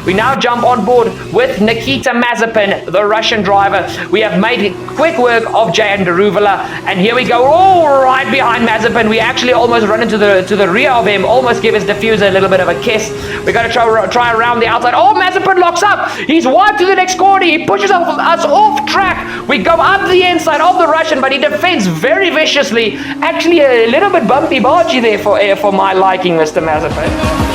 We now jump on board with Nikita Mazepin, the Russian driver. We have made quick work of Jan Deruvela, and here we go, all right behind Mazepin. We actually almost run into the rear of him, almost give his diffuser a little bit of a kiss. We got to try around the outside. Oh, Mazepin locks up. He's wide to the next corner. He pushes us off track. We go up the inside of the Russian, but he defends very viciously. Actually, a little bit bumpy bargy there for my liking, Mr. Mazepin.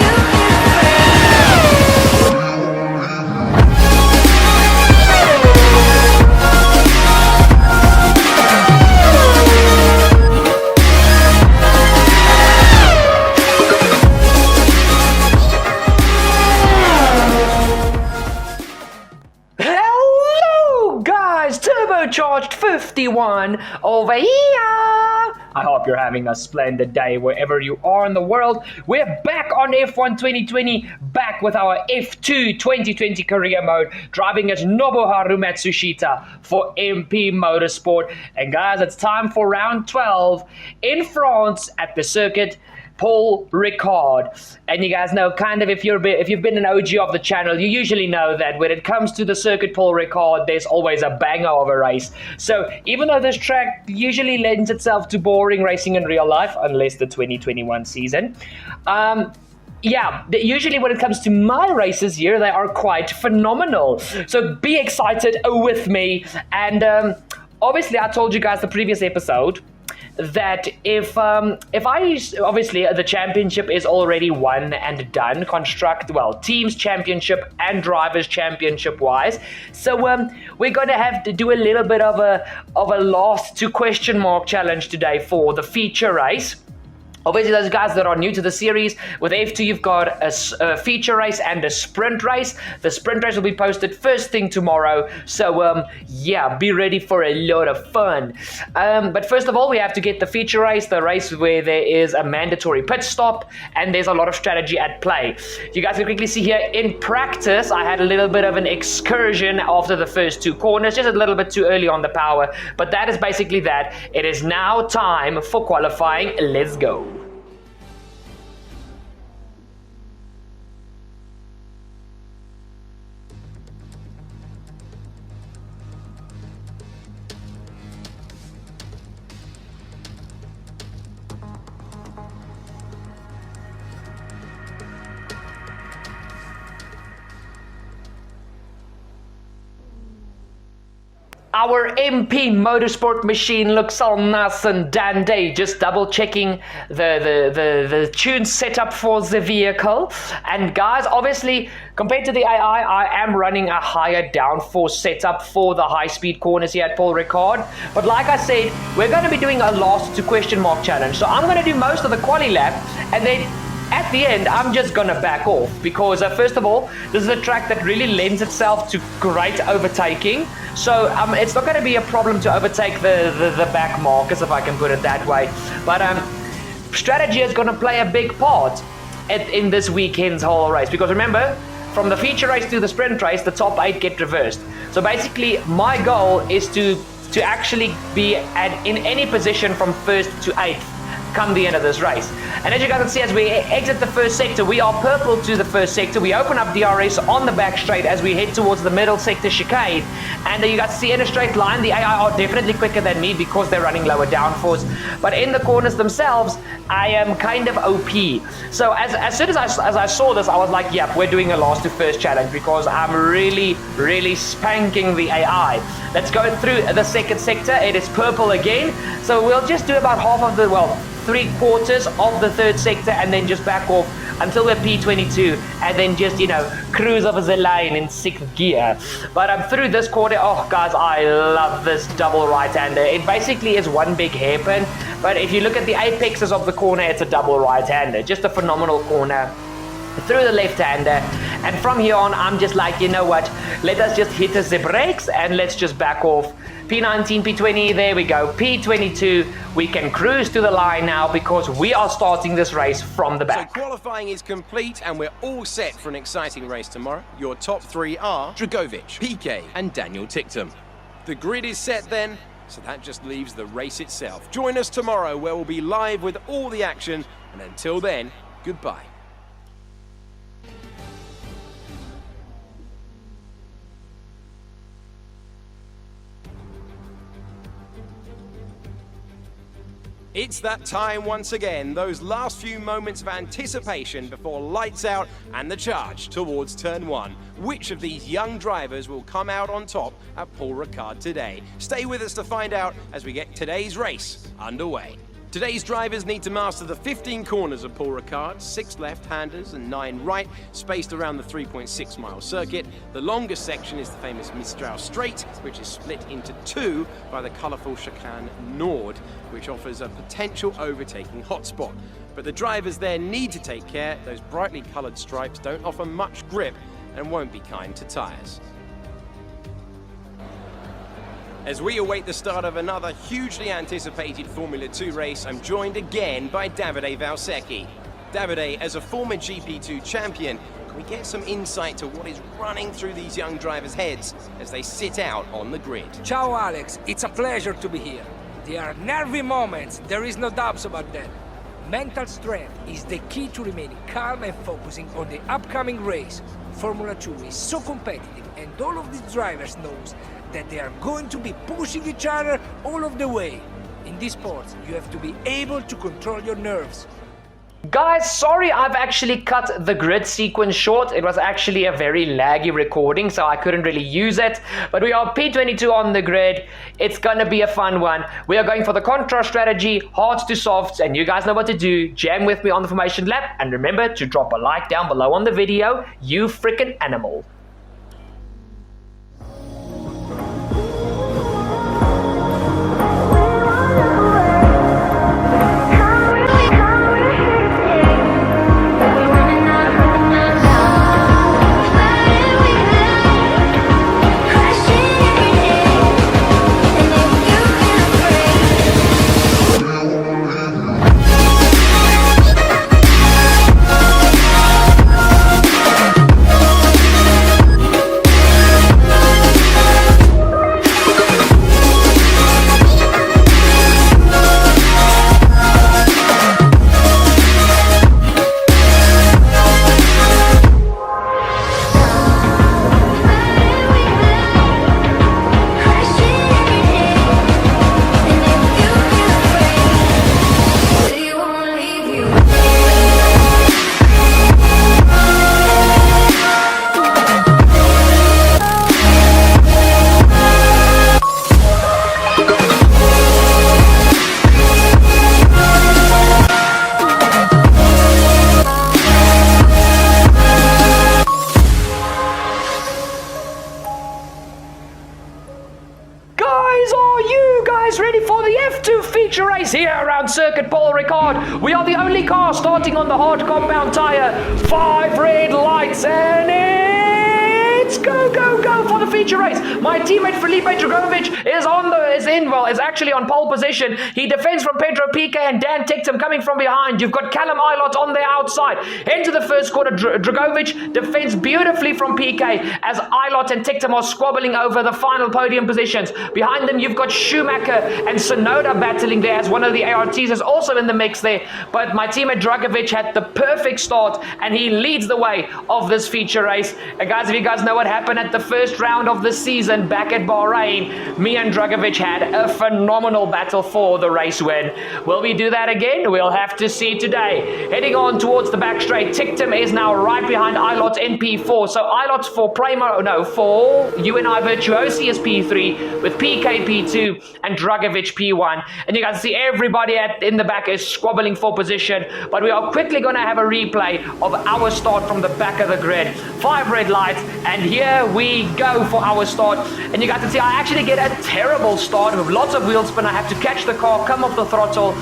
Turbocharged 51 over here. I hope you're having a splendid day wherever you are in the world. We're back on F1 2020, back with our F2 2020 career mode, driving as Nobuharu Matsushita for MP Motorsport. And guys, it's time for round 12 in France at the circuit Paul Ricard. And you guys know, kind of, if you've been an OG of the channel, you usually know that when it comes to the circuit Paul Ricard, there's always a banger of a race. So even though this track usually lends itself to boring racing in real life, unless the 2021 season, yeah, usually when it comes to my races here, they are quite phenomenal. So be excited with me. And obviously, I told you guys the previous episode that if obviously the championship is already won and done, teams championship and drivers championship wise, so we're going to have to do a little bit of a last to question mark challenge today for the feature race. Obviously, those guys that are new to the series, with F2 you've got a feature race and a sprint race. The sprint race will be posted first thing tomorrow, so yeah, be ready for a lot of fun. But first of all, we have to get the feature race, the race where there is a mandatory pit stop and there's a lot of strategy at play. You guys can quickly see here in practice, I had a little bit of an excursion after the first two corners, just a little bit too early on the power, but that is basically that. It is now time for qualifying. Let's go. Our MP Motorsport machine looks all nice and dandy. Just double checking the tune setup for the vehicle. And guys, obviously, compared to the AI, I am running a higher downforce setup for the high-speed corners here at Paul Ricard. But like I said, we're going to be doing a last to question mark challenge. So I'm going to do most of the quali lap, and then at the end, I'm just gonna back off because first of all, this is a track that really lends itself to great overtaking. So it's not gonna be a problem to overtake the back markers, if I can put it that way. But strategy is gonna play a big part in this weekend's whole race, because remember, from the feature race to the sprint race, the top 8 get reversed. So basically, my goal is to actually be in any position from 1st to 8th come the end of this race. And as you guys can see, as we exit the first sector, we are purple to the first sector. We open up DRS on the back straight as we head towards the middle sector chicane. And you guys see in a straight line, the AI are definitely quicker than me because they're running lower downforce. But in the corners themselves, I am kind of OP. So as soon as I saw this, I was like, yep, we're doing a last to first challenge because I'm really, really spanking the AI. Let's go through the second sector. It is purple again. So we'll just do about half of the, well, 3/4 of the third sector and then just back off until we're P22 and then just, you know, cruise over the line in 6th gear. But I'm through this corner. Oh, guys, I love this double right-hander. It basically is one big hairpin, but if you look at the apexes of the corner, it's a double right-hander. Just a phenomenal corner. Through the left-hander, and from here on, I'm just like, you know what, let us just hit the brakes and let's just back off. P19, P20, there we go. P22, we can cruise to the line now because we are starting this race from the back. So qualifying is complete and we're all set for an exciting race tomorrow. Your top 3 are Dragovic, PK and Daniel Ticktum. The grid is set then, so that just leaves the race itself. Join us tomorrow where we'll be live with all the action, and until then, goodbye. It's that time once again, those last few moments of anticipation before lights out and the charge towards turn 1. Which of these young drivers will come out on top at Paul Ricard today? Stay with us to find out as we get today's race underway. Today's drivers need to master the 15 corners of Paul Ricard, 6 left-handers and 9 right, spaced around the 3.6-mile circuit. The longest section is the famous Mistral Straight, which is split into 2 by the colourful chicane Nord, which offers a potential overtaking hotspot. But the drivers there need to take care. Those brightly coloured stripes don't offer much grip and won't be kind to tyres. As we await the start of another hugely anticipated Formula 2 race, I'm joined again by Davide Valsecchi. Davide, as a former GP2 champion, can we get some insight to what is running through these young drivers' heads as they sit out on the grid? Ciao Alex, it's a pleasure to be here. There are nervy moments, there is no doubts about that. Mental strength is the key to remaining calm and focusing on the upcoming race. Formula 2 is so competitive and all of these drivers knows that they are going to be pushing each other all of the way. In this sport, you have to be able to control your nerves. Guys, sorry I've actually cut the grid sequence short. It was actually a very laggy recording, so I couldn't really use it. But we are P22 on the grid. It's gonna be a fun one. We are going for the contrast strategy, hards to softs, and you guys know what to do. Jam with me on the formation lap, and remember to drop a like down below on the video, you frickin' animal. Ready for the F2 feature race here around Circuit Paul Ricard. We are the only car starting on the hard compound tyre. 5 red lights and it's go, go, go for the feature race. My teammate Felipe Dragovic is actually on pole position. He defends from Pedro Piquet and Dan Ticktum coming from behind. You've got Callum Eilert on the outside. Into the first quarter, Dragovic defends beautifully from Piquet as Eilert and Ticktum are squabbling over the final podium positions. Behind them, you've got Schumacher and Sonoda battling there as one of the ARTs is also in the mix there. But my teammate Dragovic had the perfect start and he leads the way of this feature race. Guys, if you guys know what happened at the first round of the season back at Bahrain, me and Dragovic had a phenomenal battle for the race win. Will we do that again? We'll have to see today. Heading on towards the back straight, Ticktum is now right behind Eilert in P4. So Eilert for UNI Virtuosi is P3 with PK P2 and Dragovic P1. And you guys see everybody in the back is squabbling for position. But we are quickly going to have a replay of our start from the back of the grid. 5 red lights and here we go for our start. And you guys can see I actually get a terrible start with lots of wheel spin. I have to catch the car, come off the throttle,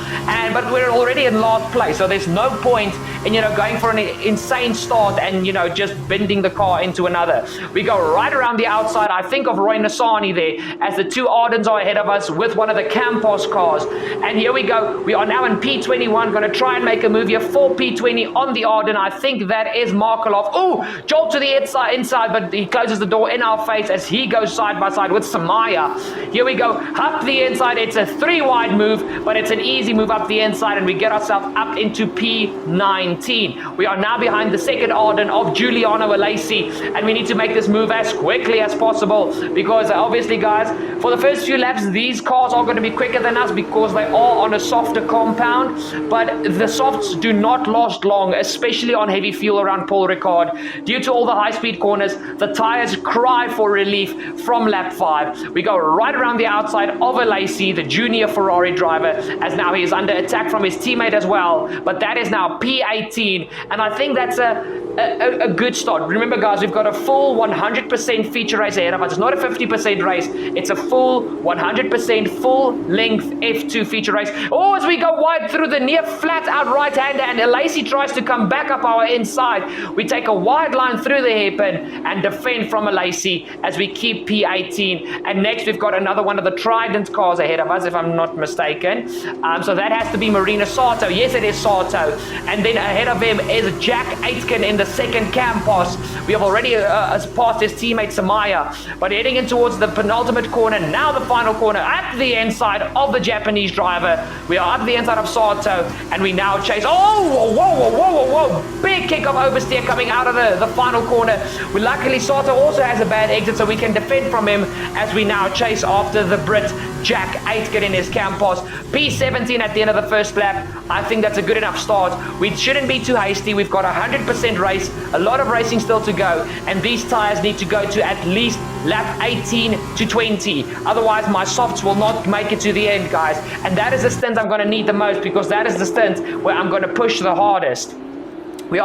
but we're already in last place, so there's no point in going for an insane start and just bending the car into another. We go right around the outside. I think of Roy Nassani there as the 2 Ardens are ahead of us with one of the Campos cars. And here we go. We are now in P21, going to try and make a move here for P20 on the Arden. I think that is Markelov. Oh, Joel all to the inside, but he closes the door in our face as he goes side by side with Samaya. Here we go, up the inside. It's a 3-wide move, but it's an easy move up the inside, and we get ourselves up into P19. We are now behind the second Arden of Giuliano Alesi, and we need to make this move as quickly as possible, because obviously, guys, for the first few laps, these cars are going to be quicker than us because they are on a softer compound, but the softs do not last long, especially on heavy fuel around Paul Ricard. Due to all the high-speed corners, the tires cry for relief from lap 5. We go right around the outside of Alesi, the junior Ferrari driver, as now he is under attack from his teammate as well, but that is now P18, and I think that's a good start. Remember, guys, we've got a full 100% feature race ahead of us. It's not a 50% race, it's a full 100% full-length F2 feature race. Oh, as we go wide through the near flat-out right-hander, and Alesi tries to come back up our inside. We take a wide line through the hairpin and defend from Alesi as we keep P18. And next, we've got another one of the Trident cars ahead of us, if I'm not mistaken. So that has to be Marina Sato. Yes, it is Sato. And then ahead of him is Jack Aitken in the second cam pass. We have already passed his teammate Samaya, but heading in towards the penultimate corner, now the final corner, at the inside of the Japanese driver. We are up the inside of Sato, and we now chase. Oh, whoa. Big kick of oversteer coming out of the final corner. Luckily, Sato also has a bad exit, so we can defend from him as we now chase after the Brit Jack Aitken in his cam pass. P17 at the end of the first lap. I think that's a good enough start. We shouldn't be too hasty. We've got 100% race, a lot of racing still to go, and these tires need to go to at least lap 18 to 20. Otherwise, my softs will not make it to the end, guys. And that is the stint I'm going to need the most, because that is the stint where I'm going to push the hardest. We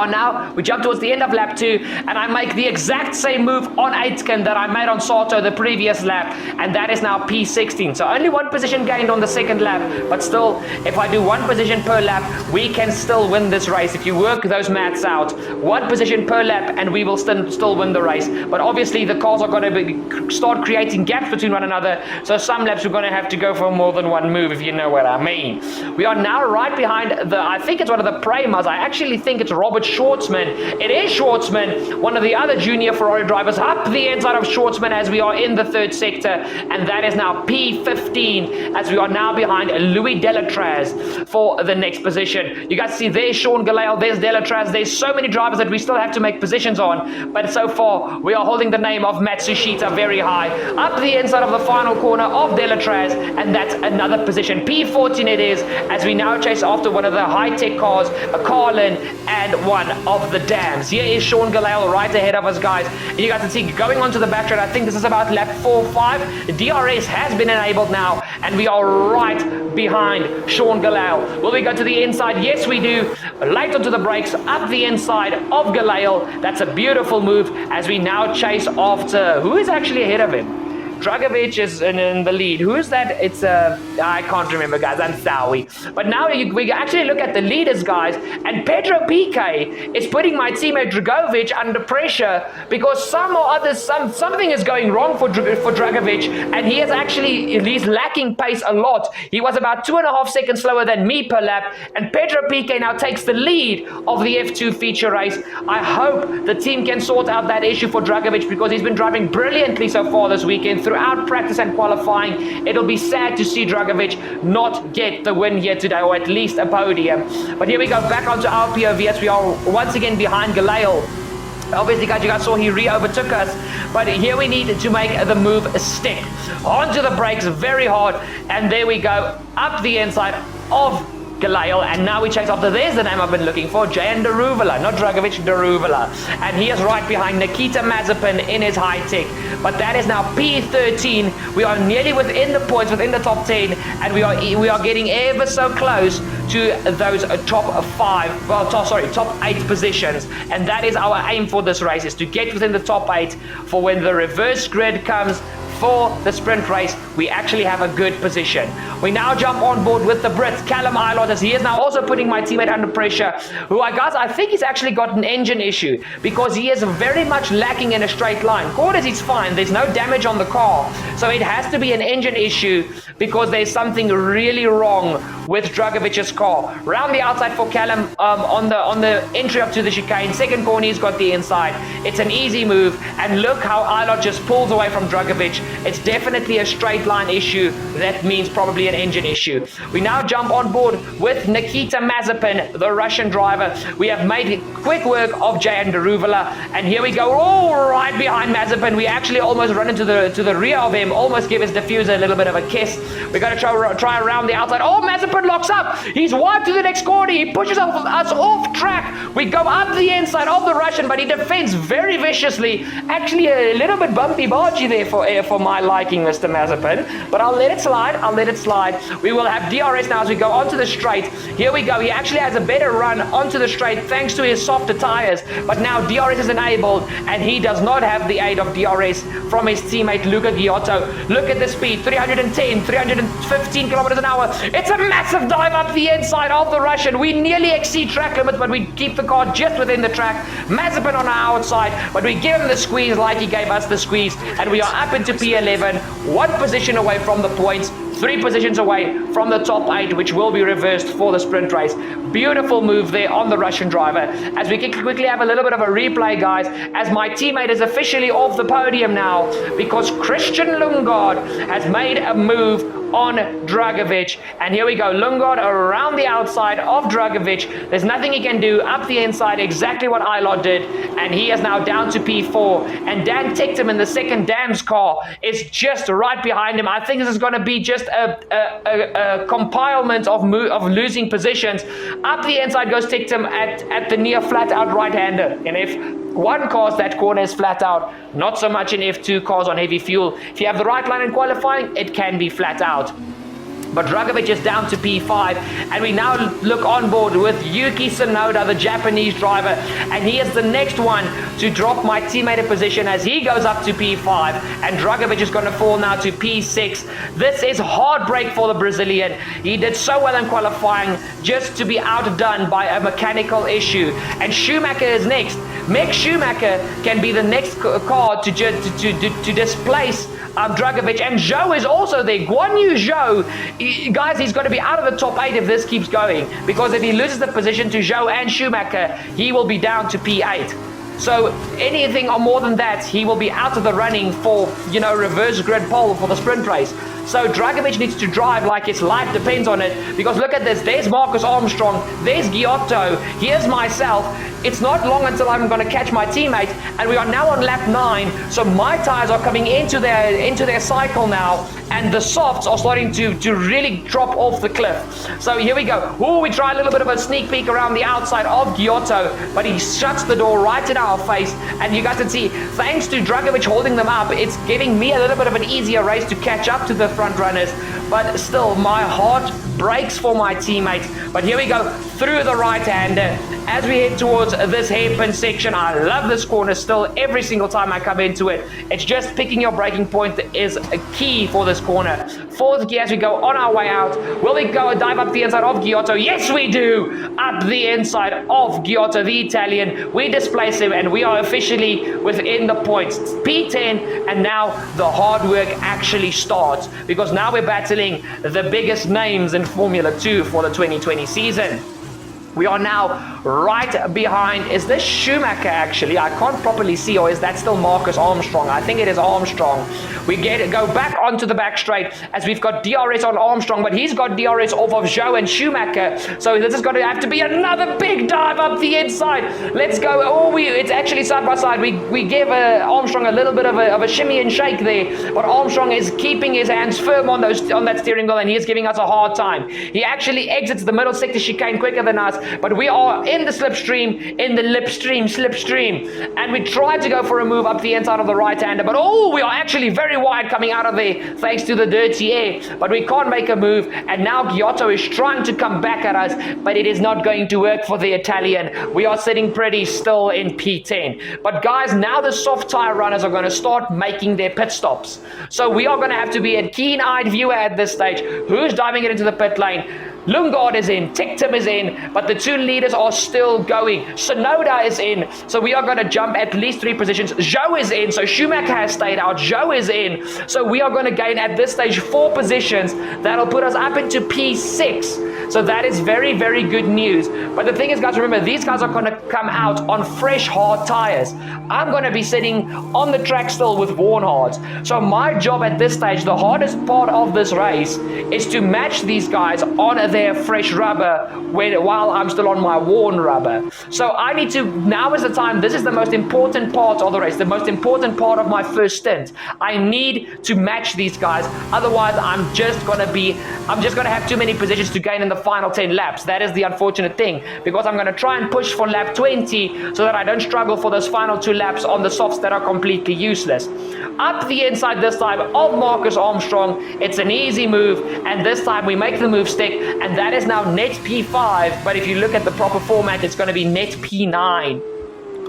jump towards the end of lap 2, and I make the exact same move on Aitken that I made on Sato the previous lap, and that is now P16. So only one position gained on the second lap, but still, if I do one position per lap, we can still win this race. If you work those maths out, one position per lap, and we will still win the race. But obviously, the cars are going to start creating gaps between one another, so some laps we're going to have to go for more than one move, if you know what I mean. We are now right behind I think it's one of the Premas. I actually think it's Robert Schwartzman. It is Schwartzman, one of the other junior Ferrari drivers, up the inside of Schwartzman as we are in the third sector, and that is now P15 as we are now behind Louis Delatraz for the next position. You guys see there's Sean Galale, there's Delatraz, there's so many drivers that we still have to make positions on, but so far we are holding the name of Matsushita very high. Up the inside of the final corner of Delatraz, and that's another position. P14 it is, as we now chase after one of the high-tech cars, a Carlin, and one of the Dams. Here is Sean Galale right ahead of us, guys. And you guys can see going onto the backtrack, I think this is about lap 4-5. The DRS has been enabled now, and we are right behind Sean Galale. Will we go to the inside? Yes, we do. Late onto the brakes, up the inside of Galale. That's a beautiful move as we now chase after, who is actually ahead of him? Dragovic is in the lead. Who is that? It's I can't remember, guys. I'm sorry. But now we actually look at the leaders, guys, and Pedro Piquet is putting my teammate Dragovic under pressure because something is going wrong for Dragovic, and he's lacking pace a lot. He was about 2.5 seconds slower than me per lap, and Pedro Piquet now takes the lead of the F2 feature race. I hope the team can sort out that issue for Dragovic because he's been driving brilliantly so far this weekend throughout practice and qualifying. It'll be sad to see Dragovic not get the win here today, or at least a podium. But here we go, back onto our POV as we are once again behind Galale. Obviously, guys, you guys saw he re-overtook us, but here we need to make the move stick. Onto the brakes very hard, and there we go, up the inside of Galale, and now we chase after, there's the name I've been looking for, Jan Daruvala, not Dragovic, Daruvala, and he is right behind Nikita Mazepin in his high tech, but that is now P13. We are nearly within the points, within the top 10, and we are getting ever so close to those top 8 positions, and that is our aim for this race, is to get within the top 8 for when the reverse grid comes for the sprint race. We actually have a good position. We now jump on board with the Brit, Callum Eilert, as he is now also putting my teammate under pressure, who I think he's actually got an engine issue because he is very much lacking in a straight line. Quarters, he's fine. There's no damage on the car. So it has to be an engine issue because there's something really wrong with Dragovic's car. Round the outside for Callum on the entry up to the chicane. Second corner, he's got the inside. It's an easy move, and look how iiTzAssassins just pulls away from Dragovic. It's definitely a straight line issue. That means probably an engine issue. We now jump on board with Nikita Mazepin, the Russian driver. We have made quick work of Jan Deruvala, and here we go, all right behind Mazepin. We actually almost run into the rear of him, almost give his diffuser a little bit of a kiss. We're going to try around the outside. Oh, Mazepin locks up. He's wide to the next corner. He pushes us off track. We go up the inside of the Russian, but he defends very viciously. Actually, a little bit bumpy-bargy there for my liking, Mr. Mazepin. But I'll let it slide. We will have DRS now as we go onto the straight. Here we go. He actually has a better run onto the straight thanks to his softer tires. But now DRS is enabled, and he does not have the aid of DRS from his teammate Luca Giotto. Look at the speed, 310, 315 kilometers an hour. It's a massive dive up the inside of the Russian. We nearly exceed track limits, but we keep the car just within the track. Mazepin on our outside, but we give him the squeeze like he gave us the squeeze, and we are up into P11, 1 position away from the points, 3 positions away from the top 8, which will be reversed for the sprint race. Beautiful move there on the Russian driver. As we can quickly have a little bit of a replay, guys, as my teammate is officially off the podium now because Christian Lundgaard has made a move on Dragovic. And here we go, Lundgaard around the outside of Dragovic. There's nothing he can do. Up the inside, exactly what iiTzAssassins did. And he is now down to P4. And Dan Ticktum in the second Dan's car is just right behind him. I think this is going to be just a compilement of losing positions. Up the inside goes Ticktum at the near flat out right-hander. In F1 cars, that corner is flat out. Not so much in F2 cars on heavy fuel. If you have the right line in qualifying, it can be flat out. But Dragovic is down to P5, and we now look on board with Yuki Tsunoda, the Japanese driver, and he is the next one to drop my teammate a position as he goes up to P5, and Dragovic is going to fall now to P6. This is heartbreak for the Brazilian. He did so well in qualifying just to be outdone by a mechanical issue, and Schumacher is next. Mick Schumacher can be the next car to displace Dragovic, and Zhou is also there. Guan Yu Zhou, guys, he's going to be out of the top 8 if this keeps going, because if he loses the position to Zhou and Schumacher, he will be down to P8. So anything or more than that, he will be out of the running for, reverse grid pole for the sprint race. So Dragovic needs to drive like his life depends on it, because look at this. There's Marcus Armstrong, there's Giotto, here's myself. It's not long until I'm going to catch my teammate, and we are now on lap 9, so my tires are coming into their cycle now, and the softs are starting to really drop off the cliff. So here we go. We try a little bit of a sneak peek around the outside of Giotto, but he shuts the door right in our face, and you guys can see, thanks to Dragovic holding them up, it's giving me a little bit of an easier race to catch up to the front runners. But still, my heart breaks for my teammates. But here we go, through the right-hander as we head towards this hairpin section. I love this corner still. Every single time I come into it, it's just picking your braking point is a key for this corner. 4th gear as we go on our way out. Will we go and dive up the inside of Giotto? Yes, we do! Up the inside of Giotto, the Italian. We displace him, and we are officially within the points. P10, and now the hard work actually starts, because now we're battling the biggest names in Formula 2 for the 2020 season. We are now right behind, is this Schumacher actually? I can't properly see, or is that still Marcus Armstrong? I think it is Armstrong. We go back onto the back straight as we've got DRS on Armstrong, but he's got DRS off of Zhou and Schumacher. So this is going to have to be another big dive up the inside. Let's go. It's actually side by side. We give Armstrong a little bit of a shimmy and shake there, but Armstrong is keeping his hands firm on that steering wheel, and he is giving us a hard time. He actually exits the middle sector chicane quicker than us, but we are in the slipstream, and we tried to go for a move up the inside of the right-hander, but we are actually very wide coming out of there thanks to the dirty air, but we can't make a move, and now Giotto is trying to come back at us, but it is not going to work for the Italian. We are sitting pretty still in P10, but guys, now the soft tire runners are going to start making their pit stops, so we are going to have to be a keen-eyed viewer at this stage. Who's diving it into the pit lane? Lundgaard is in, Ticktum is in, but the 2 leaders are still going. Tsunoda is in, so we are going to jump at least 3 positions. Zhou is in, so Schumacher has stayed out. Zhou is in, so we are going to gain at this stage 4 positions. That'll put us up into P6. So that is very, very good news. But the thing is, guys, remember, these guys are going to come out on fresh, hard tires. I'm going to be sitting on the track still with worn hards. So my job at this stage, the hardest part of this race, is to match these guys on their fresh rubber while I'm still on my worn rubber. So I need to, now is the time, this is the most important part of the race, the most important part of my first stint. I need to match these guys, otherwise I'm just going to have too many positions to gain in the final 10 laps. That is the unfortunate thing, because I'm going to try and push for lap 20 so that I don't struggle for those final 2 laps on the softs that are completely useless. Up the inside this time of Marcus Armstrong, it's an easy move, and this time we make the move stick, and that is now net P5, but if you look at the proper format, it's going to be net P9.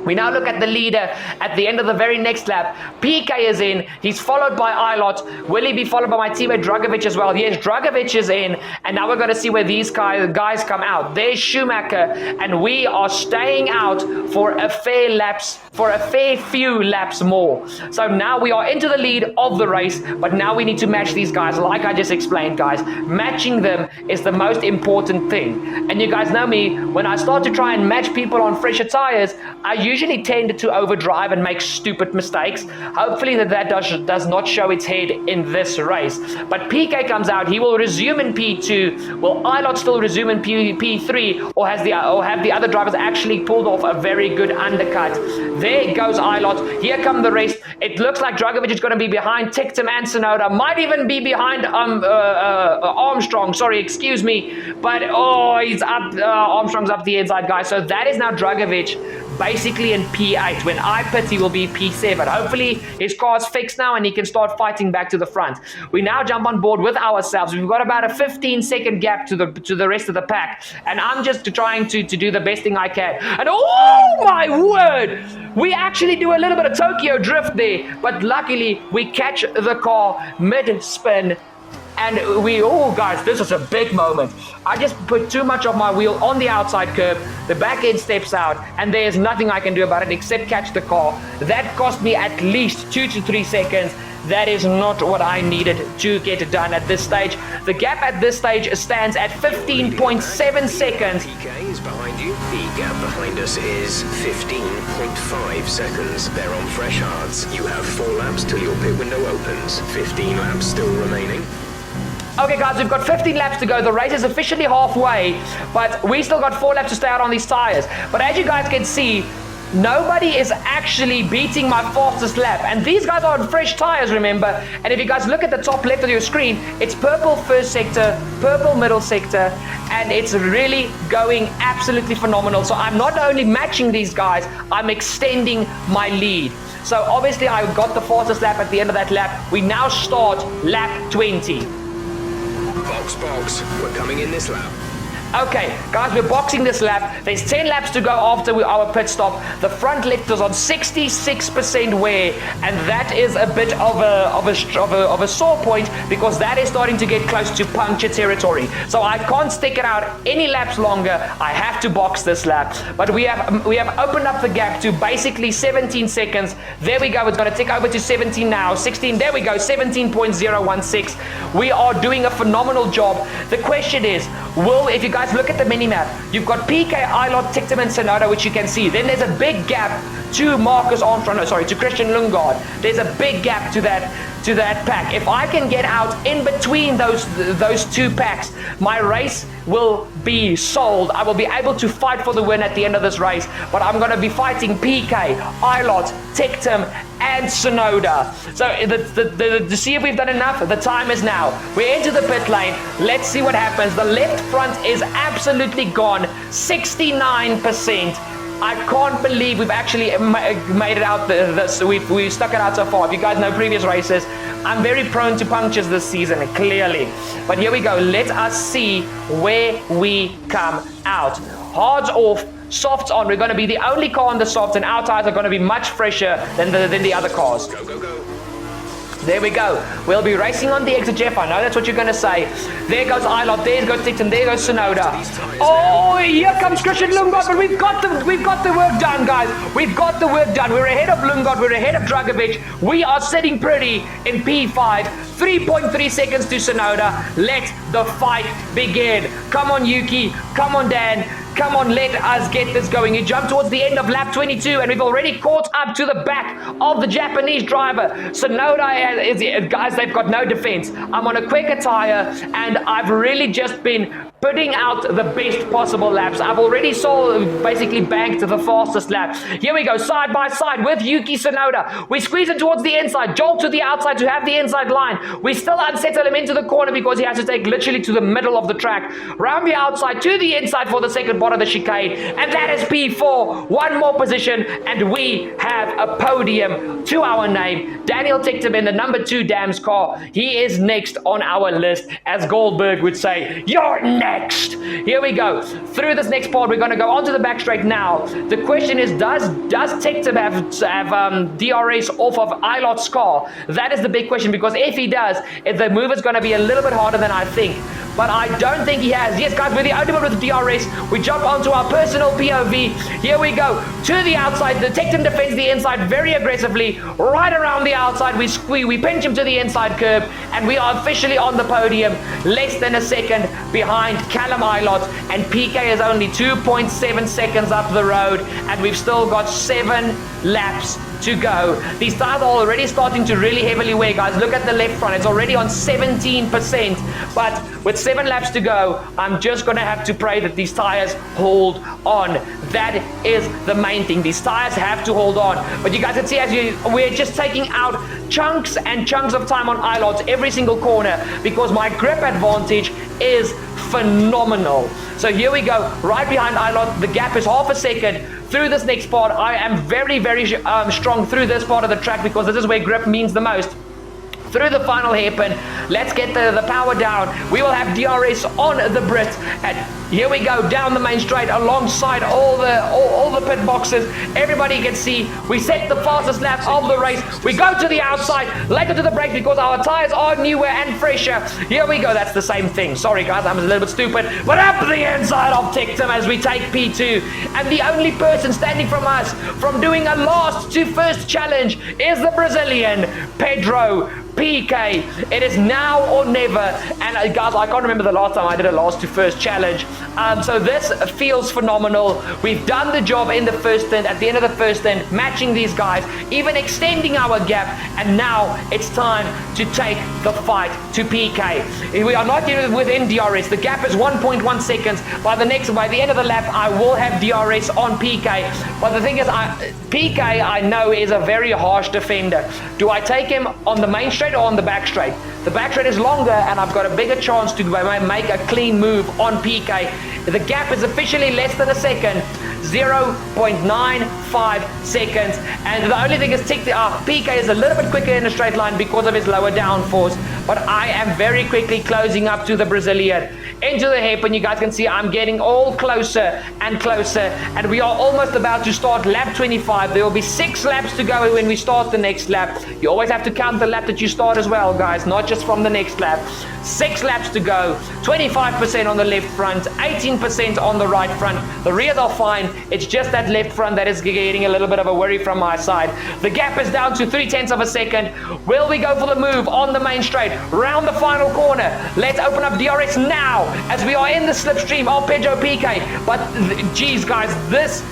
We now look at the leader at the end of the very next lap. PK is in. He's followed by iiTzAssassins. Will he be followed by my teammate Dragovic as well? Yes, Dragovic is in. And now we're going to see where these guys come out. There's Schumacher. And we are staying out for a fair few laps more. So now we are into the lead of the race. But now we need to match these guys. Like I just explained, guys. Matching them is the most important thing. And you guys know me. When I start to try and match people on fresher tires, I usually tend to overdrive and make stupid mistakes. Hopefully that does not show its head in this race. But PK comes out. He will resume in P2. Will iiTzAssassins still resume in P3, or have the other drivers actually pulled off a very good undercut? There goes iiTzAssassins. Here come the rest. It looks like Dragovic is going to be behind Tictum and Sonoda. Might even be behind Armstrong. Sorry, excuse me. But he's up. Armstrong's up the inside, guys. So that is now Dragovic basically in P8. When I pit, he will be P7. Hopefully his car's fixed now and he can start fighting back to the front. We now jump on board with ourselves. We've got about a 15-second gap to the rest of the pack, and I'm just trying to do the best thing I can. And oh my word, we actually do a little bit of Tokyo drift there, but luckily we catch the car mid-spin. And guys, this is a big moment. I just put too much of my wheel on the outside curb. The back end steps out, and there's nothing I can do about it except catch the car. That cost me at least 2 to 3 seconds. That is not what I needed to get done at this stage. The gap at this stage stands at 15.7 seconds. PK is behind you. The gap behind us is 15.5 seconds. They're on fresh hards. You have 4 laps till your pit window opens. 15 laps still remaining. Okay guys, we've got 15 laps to go. The race is officially halfway, but we still got 4 laps to stay out on these tires. But as you guys can see, nobody is actually beating my fastest lap. And these guys are on fresh tires, remember? And if you guys look at the top left of your screen, it's purple first sector, purple middle sector, and it's really going absolutely phenomenal. So I'm not only matching these guys, I'm extending my lead. So obviously I got the fastest lap at the end of that lap. We now start lap 20. Box, we're coming in this lap. Okay, guys, we're boxing this lap. There's 10 laps to go after our pit stop. The front left is on 66% wear, and that is a bit of a sore point because that is starting to get close to puncture territory. So I can't stick it out any laps longer. I have to box this lap. But we have opened up the gap to basically 17 seconds. There we go. It's going to tick over to 17 now. 16. There we go. 17.016. We are doing a phenomenal job. The question is, if you guys look at the mini-map, you've got PK, iiTzAssassins, Tictum and Sonoda, which you can see. Then there's a big gap to Marcus Armstrong, to Christian Lundgaard. There's a big gap to that pack. If I can get out in between those 2 packs, my race will be sold. I will be able to fight for the win at the end of this race, but I'm going to be fighting PK, iiTzAssassins, Tictum and Sonoda. So to see if we've done enough, the time is now. We're into the pit lane. Let's see what happens. The left front is absolutely gone. 69%. I can't believe we've actually made it out. We've stuck it out so far. If you guys know previous races, I'm very prone to punctures this season, clearly. But here we go. Let us see where we come out. Hards off, softs on. We're going to be the only car on the softs, and our tires are going to be much fresher than the other cars. Go. There we go. We'll be racing on the exit, Jeff. I know that's what you're going to say. There goes iiLot. There goes Tictum. There goes Sonoda. Oh, here comes Christian Lundgaard. But we've got the work done, guys. We've got the work done. We're ahead of Lundgaard. We're ahead of Dragovic. We are sitting pretty in P5. 3.3 seconds to Sonoda. Let the fight begin. Come on, Yuki. Come on, Dan. Come on, let us get this going. You jump towards the end of lap 22, and we've already caught up to the back of the Japanese driver. Sonoda, guys, they've got no defense. I'm on a quicker tire, and I've really just been putting out the best possible laps. I've already basically banked the fastest lap. Here we go, side by side with Yuki Tsunoda. We squeeze him towards the inside, Jolt to the outside to have the inside line. We still unsettle him into the corner because he has to take literally to the middle of the track. Round the outside to the inside for the second part of the chicane. And that is P4. One more position, and we have a podium to our name. Daniel Tictum in the number 2 Dams car. He is next on our list, as Goldberg would say. You're next. Here we go. Through this next part, we're going to go onto the back straight now. The question is, does Tictum have DRS off of iiLot's car? That is the big question, because if he does, the move is going to be a little bit harder than I think. But I don't think he has. Yes, guys, we're the only one with DRS. We jump onto our personal POV. Here we go. To the outside. The Tictum defends the inside very aggressively. Right around the outside, we pinch him to the inside curb, and we are officially on the podium. Less than a second behind Callum iiLot, and PK is only 2.7 seconds up the road, and we've still got 7 laps to go. These tires are already starting to really heavily wear, guys. Look at the left front. It's already on 17%. But with 7 laps to go, I'm just going to have to pray that these tires hold on. That is the main thing. These tires have to hold on. But you guys can see we're just taking out chunks and chunks of time on iiLot every single corner, because my grip advantage is phenomenal. So here we go, right behind iiLot. The gap is half a second. Through this next part, I am very, very strong through this part of the track, because this is where grip means the most. Through the final hairpin, let's get the power down. We will have DRS on the Brit, and here we go down the main straight alongside all the pit boxes. Everybody can see we set the fastest lap of the race. We go to the outside, later to the brake, because our tires are newer and fresher. Here we go. That's the same thing. Sorry guys, I'm a little bit stupid. But up the inside of Tictum as we take P2, and the only person standing from us from doing a last to first challenge is the Brazilian Pedro PK. It is now or never. And guys, I can't remember the last time I did a last to first challenge. So this feels phenomenal. We've done the job in the first stint, at the end of the first stint, matching these guys, even extending our gap, and now it's time to take the fight to PK. We are not even within DRS. The gap is 1.1 seconds. By the end of the lap, I will have DRS on PK. But the thing is, PK, I know, is a very harsh defender. Do I take him on the main straight or on the back straight? The back straight is longer, and I've got a bigger chance to make a clean move on PK. The gap is officially less than a second, 0.95 seconds. And the only thing is PK is a little bit quicker in a straight line because of his lower downforce. But I am very quickly closing up to the Brazilian. Into the hairpin, you guys can see I'm getting all closer and closer, and we are almost about to start lap 25. There will be 6 laps to go when we start the next lap. You always have to count the lap that you start as well, guys, not just from the next lap. 6 laps to go, 25% on the left front, 18% on the right front. The rear are fine, it's just that left front that is getting a little bit of a worry from my side. The gap is down to 0.3 of a second. Will we go for the move on the main straight, round the final corner? Let's open up DRS now, as we are in the slipstream of Pedro PK. But geez guys, this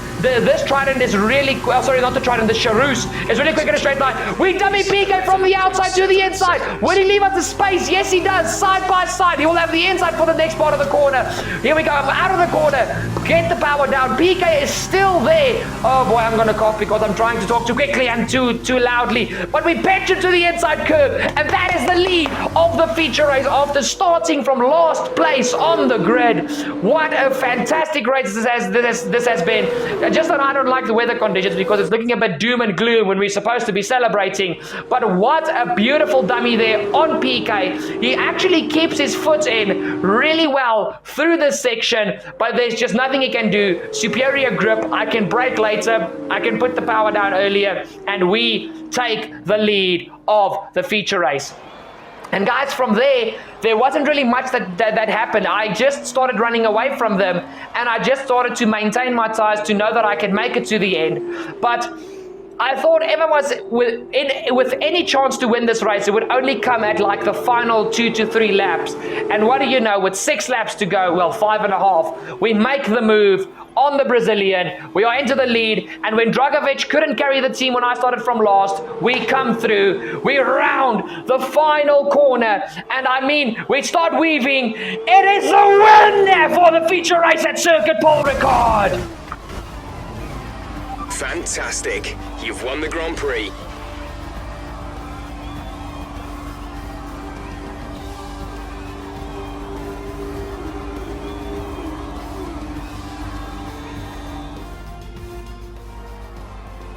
Trident is really, sorry, not the Trident, the Charus is really quick in a straight line. We dummy PK from the outside to the inside. Will he leave us the space? Yes, he does. Side by side. He will have the inside for the next part of the corner. Here we go. Out of the corner. Get the power down. PK is still there. Oh boy, I'm going to cough because I'm trying to talk too quickly and too loudly. But we pitch it to the inside curve. And that is the lead of the feature race after starting from last place on the grid. What a fantastic race this has been. just that I don't like the weather conditions because it's looking a bit doom and gloom when we're supposed to be celebrating. But what a beautiful dummy there on PK. He actually keeps his foot in really well through this section, but there's just nothing he can do. Superior grip. I can brake later. I can put the power down earlier, and we take the lead of the feature race. And guys, from there wasn't really much that happened. I just started running away from them, and I just started to maintain my tires to know that I could make it to the end. But I thought if I was with any chance to win this race, it would only come at like the final 2 to 3 laps. And what do you know, with 6 laps to go, well, 5.5, we make the move on the Brazilian. We are into the lead, and when Dragovic couldn't carry the team when I started from last, we come through, we round the final corner, and I mean, we start weaving. It is a win for the feature race at Circuit Pole Record. Fantastic. You've won the Grand Prix.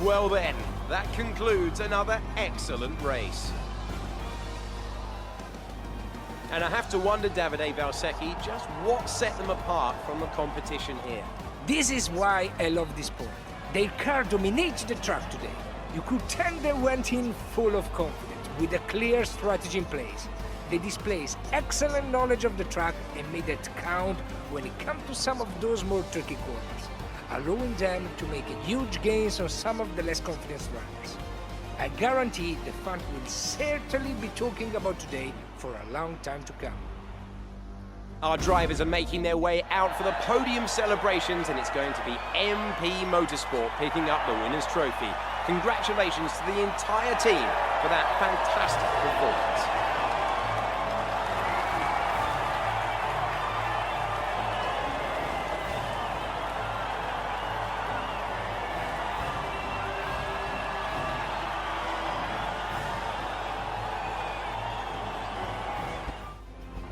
Well then, that concludes another excellent race. And I have to wonder, Davide Valsecchi, just what set them apart from the competition here. This is why I love this sport. Their car dominated the track today. You could tell they went in full of confidence, with a clear strategy in place. They displays excellent knowledge of the track and made it count when it comes to some of those more tricky corners, allowing them to make huge gains on some of the less confident runners. I guarantee the fans will certainly be talking about today for a long time to come. Our drivers are making their way out for the podium celebrations, and it's going to be MP Motorsport picking up the winner's trophy. Congratulations to the entire team for that fantastic performance.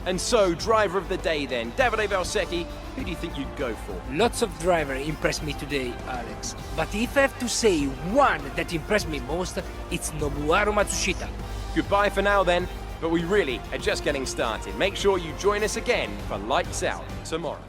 And so, driver of the day then, Davide Valsecchi, who do you think you'd go for? Lots of drivers impressed me today, Alex. But if I have to say one that impressed me most, it's Nobuharu Matsushita. Goodbye for now then, but we really are just getting started. Make sure you join us again for Lights Out tomorrow.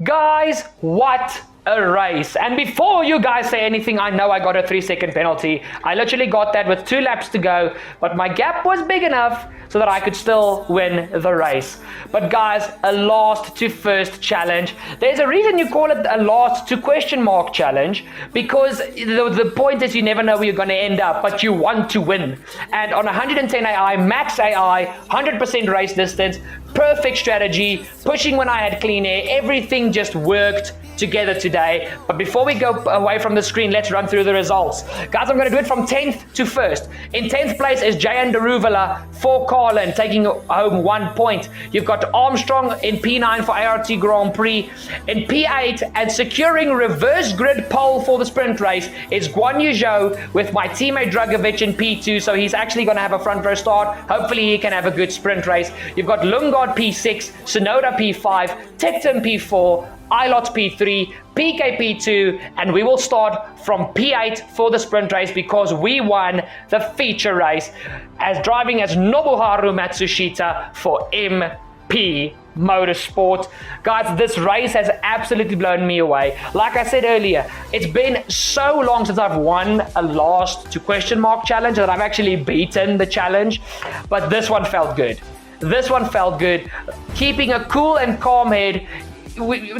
Guys, what a race. And before you guys say anything, I know I got a 3-second penalty. I literally got that with 2 laps to go, but my gap was big enough so that I could still win the race. But guys, a last to first challenge. There's a reason you call it a last to question mark challenge, because the point is you never know where you're going to end up, but you want to win. And on 110 AI, max AI, 100% race distance, perfect strategy, pushing when I had clean air, everything just worked together today. But before we go away from the screen, let's run through the results. Guys, I'm going to do it from 10th to 1st. In 10th place is Jayan Daruvela for Carlin, taking home 1 point. You've got Armstrong in P9 for ART Grand Prix. In P8 and securing reverse grid pole for the sprint race is Guan Yu Zhou with my teammate Dragovic in P2, so he's actually going to have a front row start. Hopefully he can have a good sprint race. You've got Lungard P6, Sonoda P5, Ticton P4, iiLots P3, PK P2, and we will start from P8 for the sprint race because we won the feature race as driving as Nobuharu Matsushita for MP Motorsport. Guys, this race has absolutely blown me away. Like I said earlier, it's been so long since I've won a last to question mark challenge that I've actually beaten the challenge, but this one felt good. This one felt good. Keeping a cool and calm head.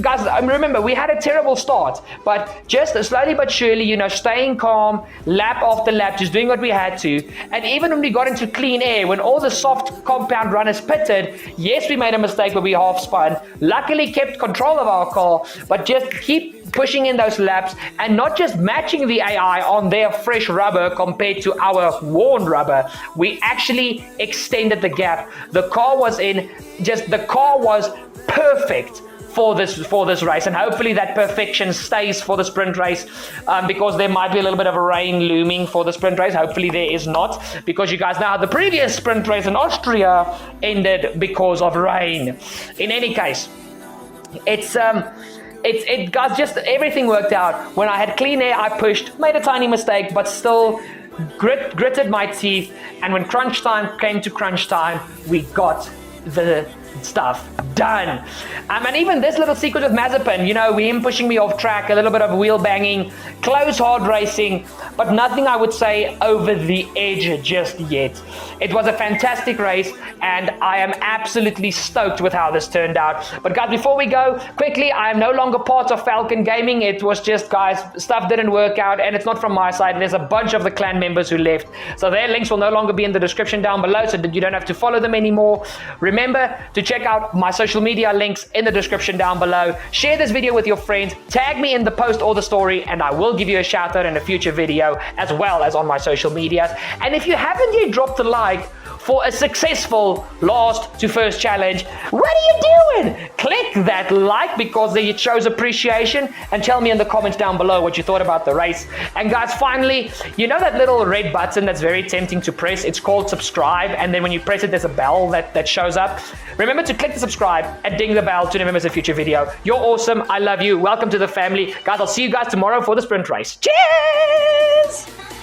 Guys, remember, we had a terrible start, but just slowly but surely, staying calm, lap after lap, just doing what we had to. And even when we got into clean air, when all the soft compound runners pitted, yes, we made a mistake, but we half spun. Luckily kept control of our car, but just keep pushing in those laps and not just matching the AI on their fresh rubber compared to our worn rubber. We actually extended the gap. The car was perfect for this race, and hopefully that perfection stays for the sprint race, because there might be a little bit of a rain looming for the sprint race. Hopefully there is not, because you guys know how the previous sprint race in Austria ended because of rain. In any case, it guys, just everything worked out. When I had clean air, I pushed, made a tiny mistake, but still gritted my teeth. And when crunch time came to crunch time, we got the stuff done. And even this little secret with Mazepin, him pushing me off track, a little bit of wheel banging, close hard racing, but nothing I would say over the edge just yet. It was a fantastic race, and I am absolutely stoked with how this turned out. But guys, before we go, quickly, I am no longer part of Falcon Gaming. It was just, guys, stuff didn't work out, and it's not from my side. There's a bunch of the clan members who left, so their links will no longer be in the description down below, so that you don't have to follow them anymore. Remember to check out my social media links in the description down below. Share this video with your friends, tag me in the post or the story, and I will give you a shout out in a future video, as well as on my social medias. And if you haven't yet dropped a like for a successful last to first challenge, what are you doing? Click that like, because it shows appreciation, and tell me in the comments down below what you thought about the race. And guys, finally, that little red button that's very tempting to press? It's called subscribe, and then when you press it, there's a bell that shows up. Remember to click the subscribe and ding the bell to never miss a future video. You're awesome. I love you. Welcome to the family. Guys, I'll see you guys tomorrow for the sprint race. Cheers!